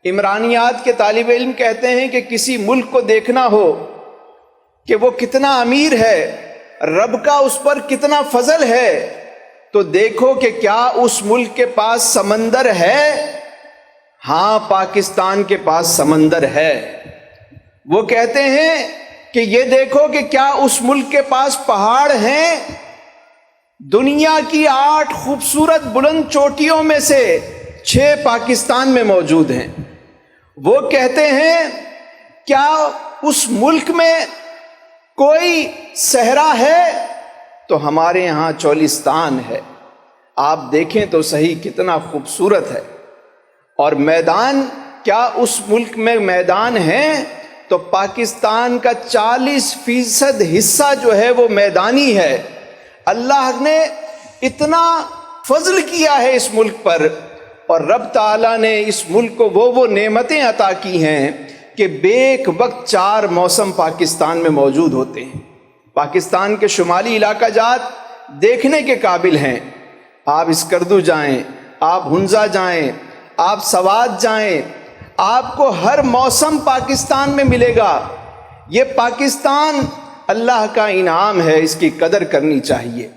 عمرانیات کے طالب علم کہتے ہیں کہ کسی ملک کو دیکھنا ہو کہ وہ کتنا امیر ہے، رب کا اس پر کتنا فضل ہے، تو دیکھو کہ کیا اس ملک کے پاس سمندر ہے؟ ہاں، پاکستان کے پاس سمندر ہے۔ وہ کہتے ہیں کہ یہ دیکھو کہ کیا اس ملک کے پاس پہاڑ ہیں؟ دنیا کی 8 خوبصورت بلند چوٹیوں میں سے 6 پاکستان میں موجود ہیں۔ وہ کہتے ہیں کیا اس ملک میں کوئی صحرا ہے؟ تو ہمارے یہاں چولستان ہے، آپ دیکھیں تو صحیح کتنا خوبصورت ہے۔ اور میدان، کیا اس ملک میں میدان ہیں؟ تو پاکستان کا 40% حصہ جو ہے وہ میدانی ہے۔ اللہ نے اتنا فضل کیا ہے اس ملک پر، اور رب تعالیٰ نے اس ملک کو وہ نعمتیں عطا کی ہیں کہ بیک وقت 4 موسم پاکستان میں موجود ہوتے ہیں۔ پاکستان کے شمالی علاقہ جات دیکھنے کے قابل ہیں۔ آپ اسکردو جائیں، آپ ہنزا جائیں، آپ سوات جائیں، آپ کو ہر موسم پاکستان میں ملے گا۔ یہ پاکستان اللہ کا انعام ہے، اس کی قدر کرنی چاہیے۔